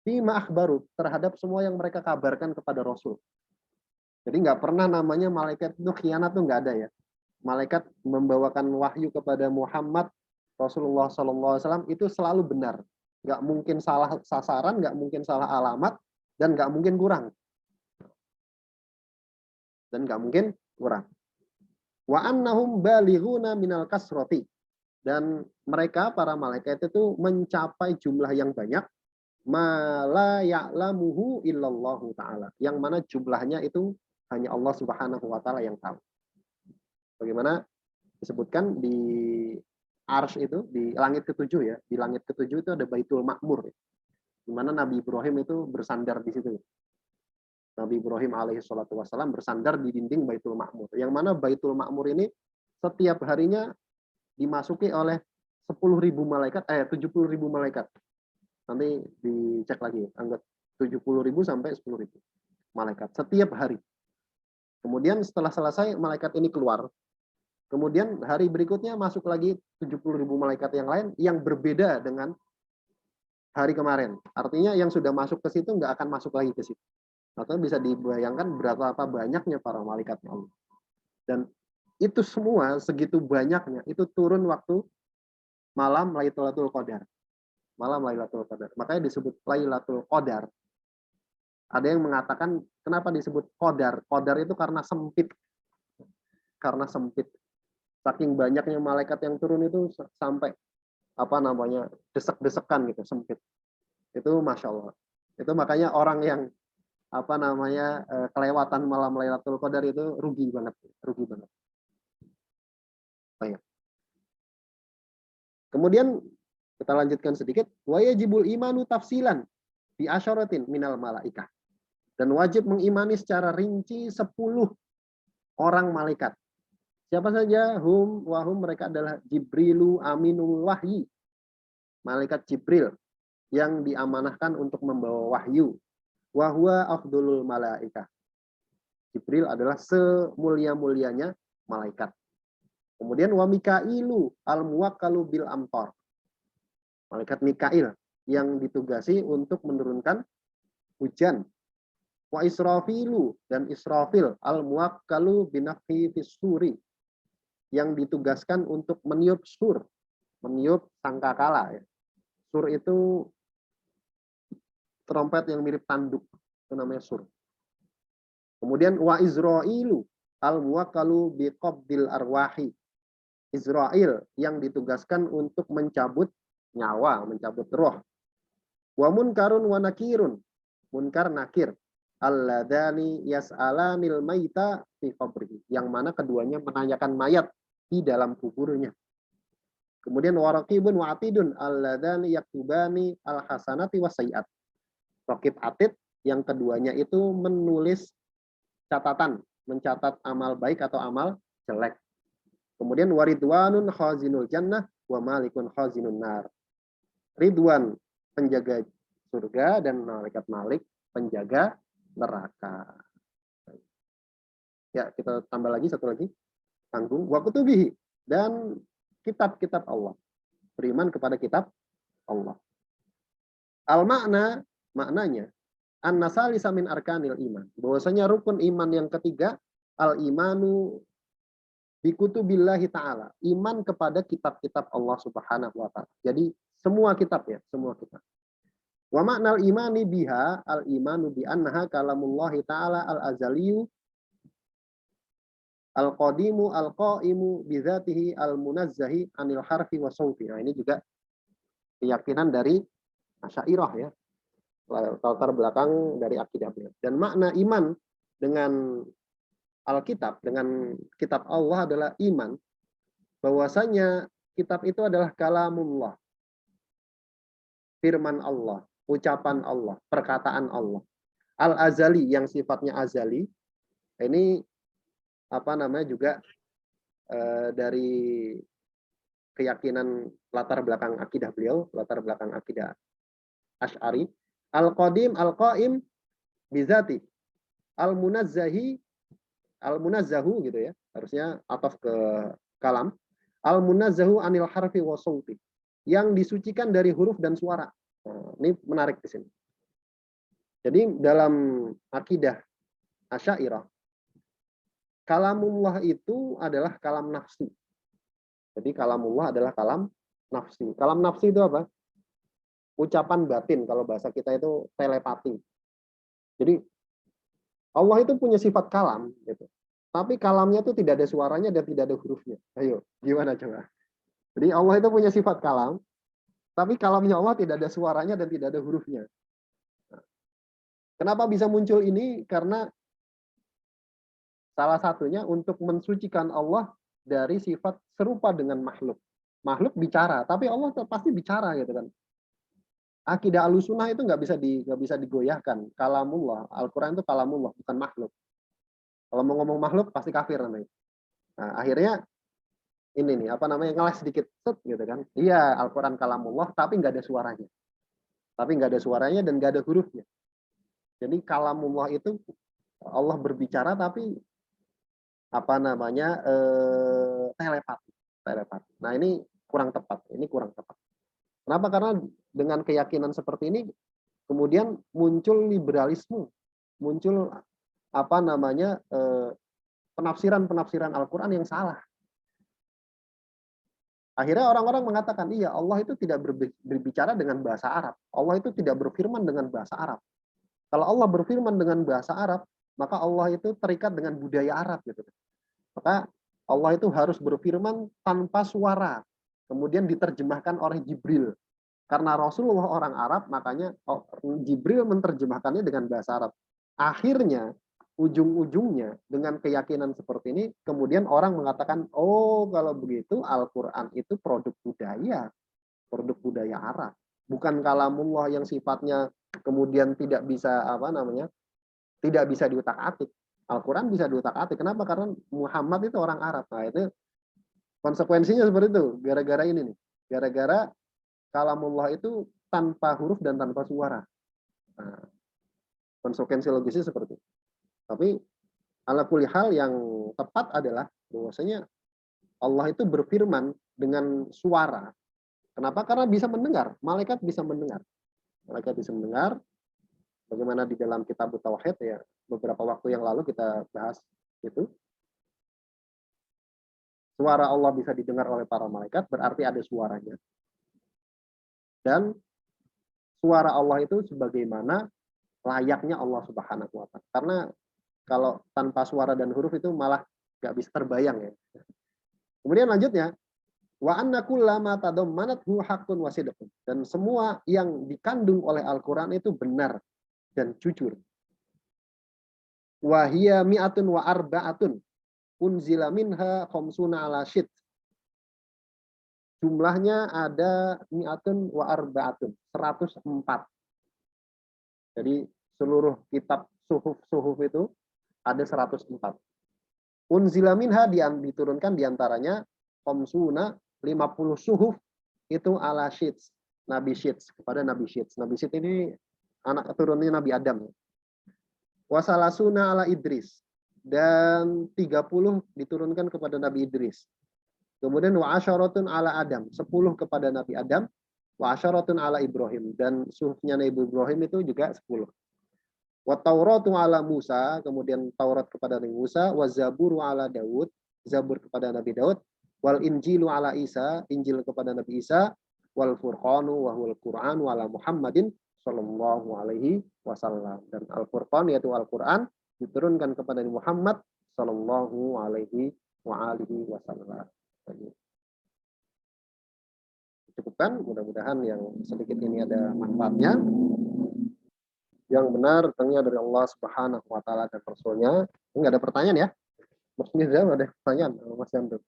Fima akhbaru, terhadap semua yang mereka kabarkan kepada Rasul. Jadi nggak pernah namanya malaikat itu khianat tuh nggak ada ya. Malaikat membawakan wahyu kepada Muhammad Rasulullah SAW itu selalu benar. Nggak mungkin salah sasaran, nggak mungkin salah alamat, dan nggak mungkin kurang. Dan nggak mungkin kurang. Wa annahum balighuna minal kasrati. Dan mereka, para malaikat itu mencapai jumlah yang banyak, ma la ya'lamuhu illallahu ta'ala. Yang mana jumlahnya itu hanya Allah Subhanahu wa ta'ala yang tahu. Bagaimana disebutkan di Arsy itu, di langit ketujuh ya. Di langit ketujuh itu ada Baitul Ma'mur. Di mana Nabi Ibrahim itu bersandar di situ. Nabi Ibrahim alaihi salatu wassalam bersandar di dinding Baitul Ma'mur. Yang mana Baitul Ma'mur ini setiap harinya dimasuki oleh 10.000 malaikat, 70.000 malaikat. Nanti dicek lagi, anggap 70.000 sampai 10.000 malaikat setiap hari. Kemudian setelah selesai malaikat ini keluar. Kemudian hari berikutnya masuk lagi 70.000 malaikat yang lain yang berbeda dengan hari kemarin. Artinya yang sudah masuk ke situ nggak akan masuk lagi ke situ. Atau bisa dibayangkan berapa banyaknya para malaikatnya Allah. Dan itu semua segitu banyaknya itu turun waktu malam Lailatul Qadar. Malam Lailatul Qadar. Makanya disebut Lailatul Qadar. Ada yang mengatakan kenapa disebut Qadar? Qadar itu karena sempit. Karena sempit. Saking banyaknya malaikat yang turun itu sampai apa namanya desek-desekan gitu, sempit. Itu Masya Allah. Itu makanya orang yang apa namanya kelewatan malam Lailatul Qadar itu rugi banget, rugi banget. Baik. Kemudian kita lanjutkan sedikit. Wa yajibul imanu tafsilan bi asyaratin minal malaikah. Dan wajib mengimani secara rinci 10 orang malaikat. Siapa saja? Wahum mereka adalah Jibrilu aminul wahyi. Malaikat Jibril yang diamanahkan untuk membawa wahyu. Wahwa afdulul malaikah. Jibril adalah semulia-mulianya malaikat. Kemudian wa Mikailu al-muwakkalu bil amtar. Malaikat Mikail yang ditugasi untuk menurunkan hujan. Wa Israfilu dan Israfil al-muwakkalu binafhi fis-suri yang ditugaskan untuk meniup sur, meniup sangkakala ya. Sur itu trompet yang mirip tanduk, itu namanya sur. Kemudian wa Izrailu al-muwakkalu biqabdil arwahi. Israel yang ditugaskan untuk mencabut nyawa, mencabut roh. Wa munkarun wa nakirun. Munkar nakir. Alladani yas'alanil maita fi qabrihi. Yang mana keduanya menanyakan mayat di dalam kuburnya. Kemudian waraqibun wa atidun alladani yaktubani alhasanati wasaiat. Raqib atid yang keduanya itu menulis catatan, mencatat amal baik atau amal jelek. Kemudian waridwanun khazinul jannah wa malikun khazinun nar. Ridwan penjaga surga dan malaikat Malik penjaga neraka. Ya, kita tambah lagi satu lagi. Tanggung wa kutubihi dan kitab-kitab Allah. Beriman kepada kitab Allah. Al maknanya an-nasalisa min arkanil iman. Bahwasanya rukun iman yang ketiga al-imanu bikutubillahi ta'ala. Iman kepada kitab-kitab Allah Subhanahu wa taala. Jadi semua kitab ya, semua kitab. Wa ma'nal imani biha al-imanu bi annaha kalamullahi ta'ala al-azaliyu al-qadimu al-qaimu bidzatihi al-munazzahi anil harfi wa sawti. Nah, ini juga keyakinan dari Asy'ariyah ya. Latar belakang dari akidah beliau. Dan makna iman dengan Alkitab, dengan kitab Allah adalah iman bahwasanya kitab itu adalah kalamullah. Firman Allah, ucapan Allah, perkataan Allah. Al-azali yang sifatnya azali. Ini apa namanya juga dari keyakinan latar belakang akidah beliau, latar belakang akidah Asy'ari. Al-qadim, al-qaim bizati. Al-munazzahi, al-munazzahu gitu ya. Harusnya ataf ke kalam. Al-munazzahu anil harfi wa sawti. Yang disucikan dari huruf dan suara. Nah, ini menarik di sini. Jadi dalam akidah Asy'ariyah, kalamullah itu adalah kalam nafsi. Jadi kalamullah adalah kalam nafsi. Kalam nafsi itu apa? Ucapan batin, kalau bahasa kita itu telepati. Jadi Allah itu punya sifat kalam, gitu. Tapi kalamnya itu tidak ada suaranya dan tidak ada hurufnya. Ayo, gimana coba? Jadi Allah itu punya sifat kalam, tapi kalamnya Allah tidak ada suaranya dan tidak ada hurufnya. Kenapa bisa muncul ini? Karena salah satunya untuk mensucikan Allah dari sifat serupa dengan makhluk. Makhluk bicara, tapi Allah pasti bicara gitu kan. Akidah Ahlussunnah itu nggak bisa digoyahkan. Kalamullah, Al-Quran itu kalamullah, bukan makhluk. Kalau mau ngomong makhluk pasti kafir namanya. Nah, akhirnya ini nih apa namanya ngeles sedikit gitu kan. Iya, Al-Quran kalamullah tapi nggak ada suaranya. Tapi nggak ada suaranya dan nggak ada hurufnya. Jadi kalamullah itu Allah berbicara tapi apa namanya telepati. Nah, ini kurang tepat. Ini kurang tepat. Kenapa? Karena dengan keyakinan seperti ini kemudian muncul liberalisme, muncul apa namanya penafsiran-penafsiran Al-Quran yang salah. Akhirnya orang-orang mengatakan, iya Allah itu tidak berbicara dengan bahasa Arab. Allah itu tidak berfirman dengan bahasa Arab. Kalau Allah berfirman dengan bahasa Arab, maka Allah itu terikat dengan budaya Arab. Gitu. Maka Allah itu harus berfirman tanpa suara. Kemudian diterjemahkan oleh Jibril. Karena Rasulullah orang Arab, makanya Jibril menerjemahkannya dengan bahasa Arab. Akhirnya, ujung-ujungnya dengan keyakinan seperti ini, kemudian orang mengatakan, oh kalau begitu Al-Quran itu produk budaya Arab, bukan kalamullah yang sifatnya kemudian tidak bisa tidak bisa diutak-atik. Al-Quran bisa diutak-atik. Kenapa? Karena Muhammad itu orang Arab. Nah itu konsekuensinya seperti itu. Gara-gara ini nih, gara-gara kalamullah itu tanpa huruf dan tanpa suara. Nah, konsekuensi logisnya seperti itu. Tapi ala kulli hal yang tepat adalah bahwasanya Allah itu berfirman dengan suara. Kenapa? Karena bisa mendengar. Malaikat bisa mendengar. Malaikat bisa mendengar. Bagaimana di dalam kitab Tauhid ya, beberapa waktu yang lalu kita bahas itu. Suara Allah bisa didengar oleh para malaikat, berarti ada suaranya. Dan suara Allah itu sebagaimana layaknya Allah Subhanahu wa Ta'ala. Karena kalau tanpa suara dan huruf itu malah nggak bisa terbayang ya. Kemudian lanjutnya, wa anna kullama tadammanathu haqqun wa sidqun. Dan semua yang dikandung oleh Al-Qur'an itu benar dan jujur. Wa hiya mi'atun wa arba'atun unzila minha khamsuna ala syid. Jumlahnya ada mi'atun wa arba'atun, 104. Jadi seluruh kitab suhuf itu ada 104. Unzila minha diturunkan diantaranya khamsuna 50 suhuf itu ala syits, Nabi Syits, kepada Nabi Syits. Nabi Syits ini anak turunnya Nabi Adam. Wasalasuna ala Idris, dan 30 diturunkan kepada Nabi Idris. Kemudian wa asyaratun ala Adam, 10 kepada Nabi Adam, wa asyaratun ala Ibrahim, dan suhufnya Nabi Ibrahim itu juga 10. Wa Tauratu ala Musa, kemudian Taurat kepada Nabi Musa, wa Zaburu ala Daud, Zabur kepada Nabi Daud, wal Injilu ala Isa, Injil kepada Nabi Isa, wal Furqanu wa huwal Qur'anu ala Muhammadin sallallahu alaihi wasallam. Dan Al-Furqan yaitu Al-Qur'an diturunkan kepada Nabi Muhammad sallallahu alaihi wasallam. Cukupkan, mudah-mudahan yang sedikit ini ada manfaatnya. Yang benar tentunya dari Allah Subhanahu wa Ta'ala dan Rasulnya. Enggak ada pertanyaan ya? Maksudnya ada pertanyaan, Mas Yanto.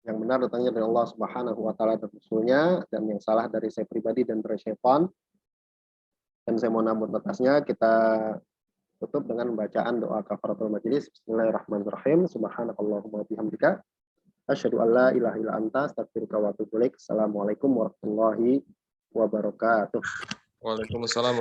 Yang benar datangnya dari Allah Subhanahu wa Ta'ala dan Rasulnya, dan yang salah dari saya pribadi dan dari syaitan. Dan saya mohon ampun atasnya. Kita tutup dengan bacaan doa kafaratul majelis. Bismillahirrahmanirrahim. Subhanakallahumma bihamdika asyhadu an la ilaha illa anta astaghfiruka wa atubu ilaik. Assalamualaikum warahmatullahi wabarakatuh. Waalaikumsalam.